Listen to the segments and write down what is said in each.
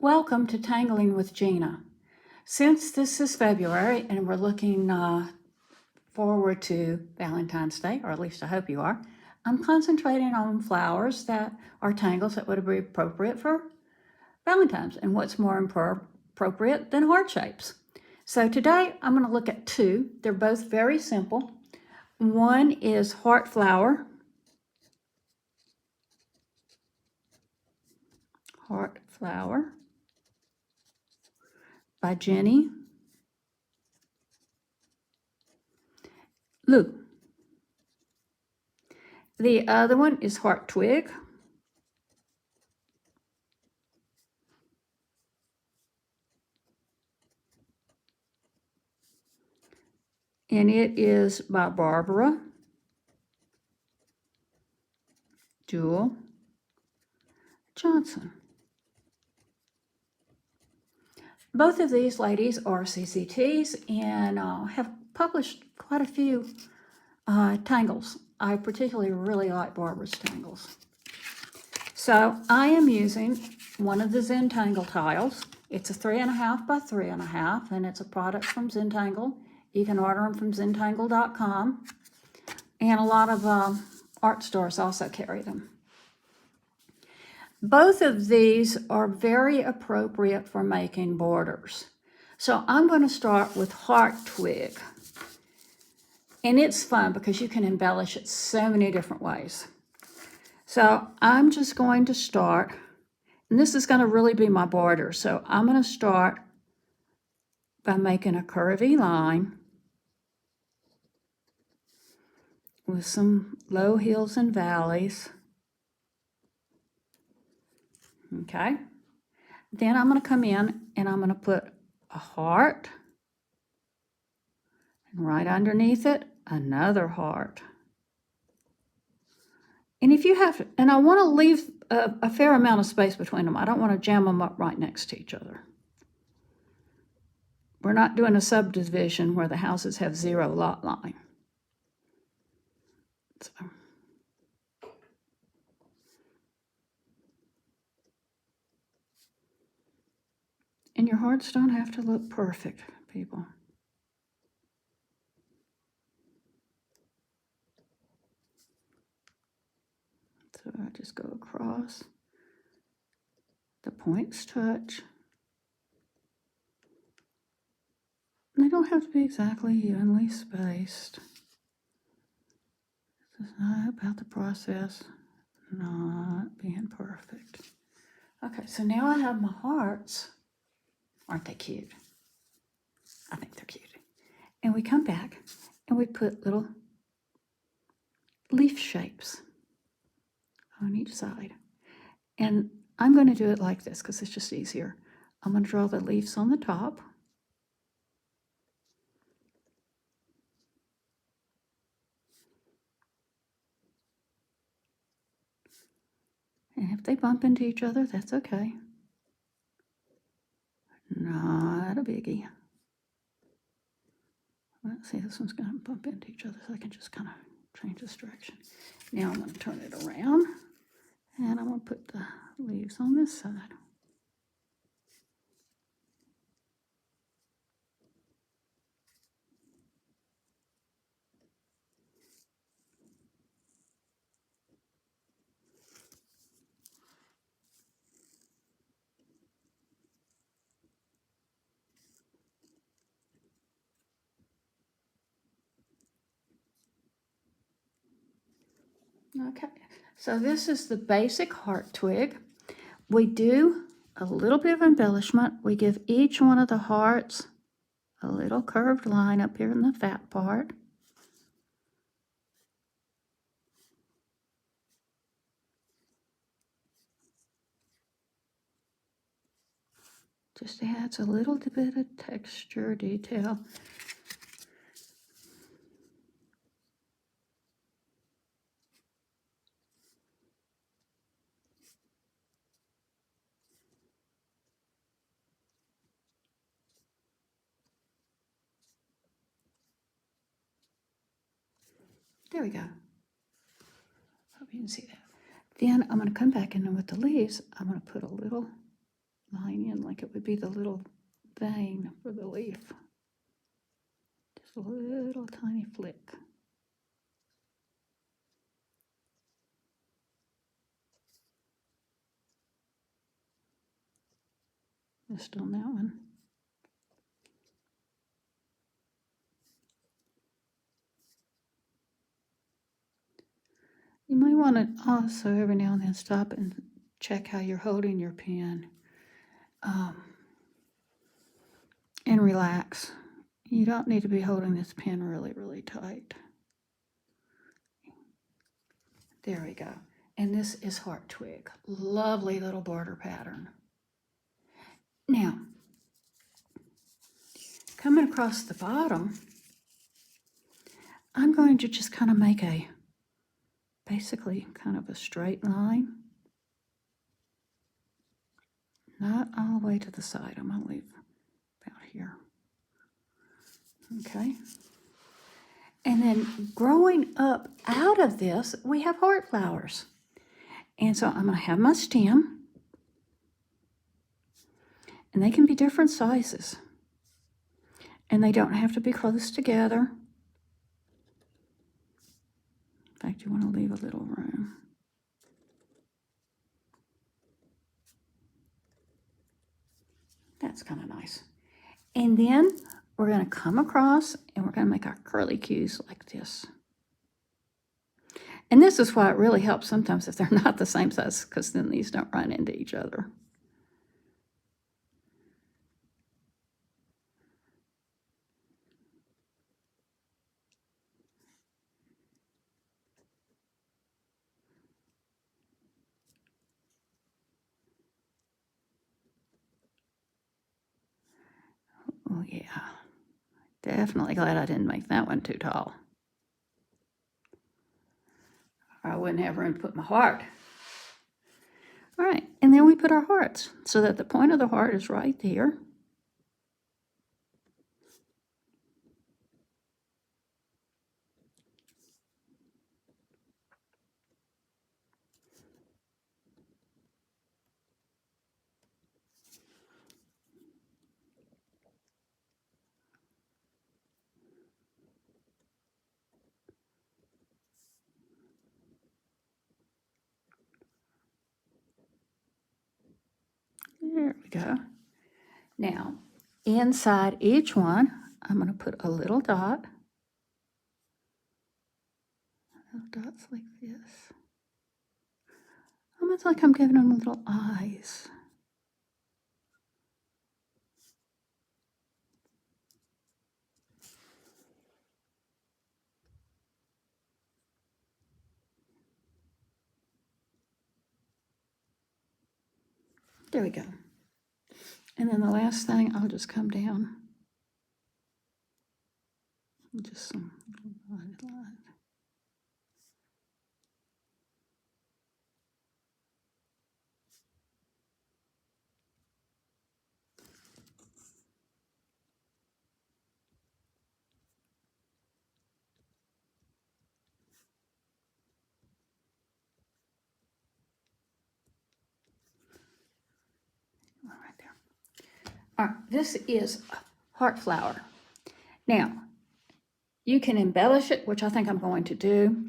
Welcome to Tangling with Gina. Since this is February and we're looking forward to Valentine's Day, or at least I hope you are, I'm concentrating on flowers that are tangles that would be appropriate for Valentine's. And what's more appropriate than heart shapes? So today I'm going to look at two. They're both very simple. One is heart flower. Heart flower by Jenny Lou. The other one is Heart Twig. And it is by Barbara Jewel Johnson. Both of these ladies are CCTs and have published quite a few tangles. I particularly really like Barbara's tangles. So I am using one of the Zentangle tiles. It's a 3.5 by 3.5, and it's a product from Zentangle. You can order them from zentangle.com, and a lot of art stores also carry them. Both of these are very appropriate for making borders. So I'm going to start with Heart Twig. And it's fun because you can embellish it so many different ways. So I'm just going to start, and this is going to really be my border. So I'm going to start by making a curvy line with some low hills and valleys. Okay. Then I'm going to come in and I'm going to put a heart. And right underneath it, another heart. And if you have, and I want to leave a fair amount of space between them. I don't want to jam them up right next to each other. We're not doing a subdivision where the houses have 0 lot line. So. And your hearts don't have to look perfect, people. So I just go across. The points touch. They don't have to be exactly evenly spaced. This is not about the process not being perfect. Okay, so now I have my hearts. Aren't they cute? I think they're cute. And we come back and we put little leaf shapes on each side. And I'm going to do it like this because it's just easier. I'm going to draw the leaves on the top. And if they bump into each other, that's okay. Not a biggie. Let's see, this one's going to bump into each other, so I can just kind of change this direction. Now I'm going to turn it around, and I'm going to put the leaves on this side. Okay, so this is the basic heart twig. We do a little bit of embellishment. We give each one of the hearts a little curved line up here in the fat part. Just adds a little bit of texture detail. There we go. Hope you can see that. Then I'm going to come back in with the leaves. I'm going to put a little line in like it would be the little vein for the leaf. Just a little tiny flick. Just on that one. You might want to also every now and then stop and check how you're holding your pen and relax. You don't need to be holding this pen really, really tight. There we go. And this is Heart Twig. Lovely little border pattern. Now, coming across the bottom, I'm going to just kind of make basically kind of a straight line. Not all the way to the side. I'm going to leave about here. Okay. And then growing up out of this, we have heart flowers. And so I'm going to have my stem. And they can be different sizes. And they don't have to be close together. In fact, you want to leave a little room. That's kind of nice. And then we're going to come across and we're going to make our curly cues like this. And this is why it really helps sometimes if they're not the same size, because then these don't run into each other. Oh yeah, definitely glad I didn't make that one too tall. Or I wouldn't have room to put my heart. All right, and then we put our hearts so that the point of the heart is right there. There we go. Now, inside each one, I'm going to put a little dot. Little dots like this. Almost like I'm giving them little eyes. There we go. And then the last thing, I'll just come down. Just some little dotted lines. Right there. All right, this is heart flower. Now, you can embellish it, which I think I'm going to do.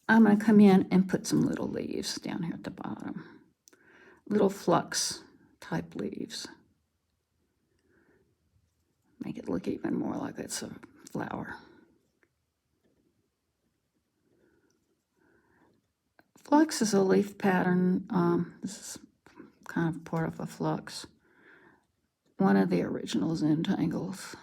I'm going to come in and put some little leaves down here at the bottom. Little flux type leaves. Make it look even more like it's a flower. Flux is a leaf pattern. This is kind of part of a flux. One of the original Zentangles.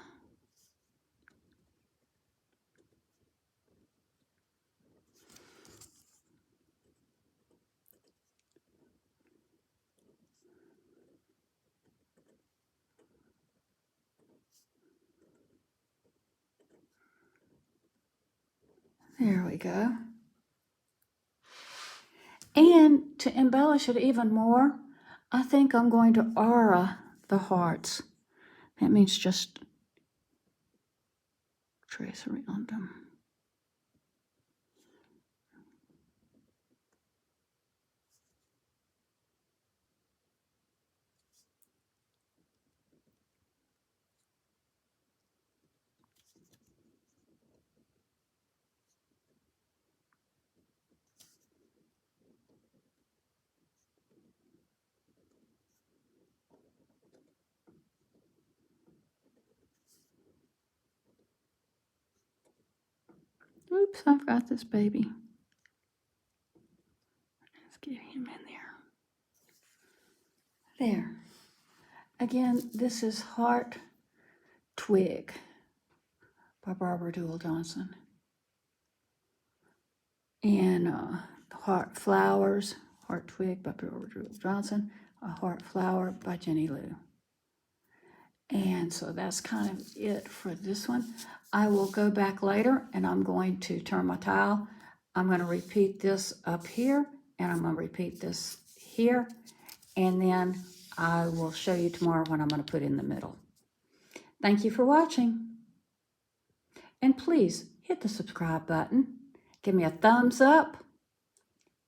There we go. And to embellish it even more, I think I'm going to aura the hearts. That means just trace around them. Oops, I forgot this baby. Let's get him in there. There. Again, this is Heart Twig by Barbara Duell Johnson. And Heart Flowers, Heart Twig by Barbara Duell Johnson, a Heart Flower by Jenny Lou. And so that's kind of it for this one. I will go back later and I'm going to turn my tile. I'm going to repeat this up here and I'm going to repeat this here. And then I will show you tomorrow what I'm going to put in the middle. Thank you for watching. And please hit the subscribe button. Give me a thumbs up.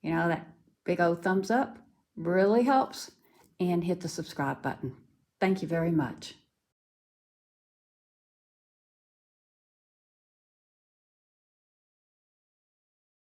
You know, that big old thumbs up really helps. And hit the subscribe button. Thank you very much.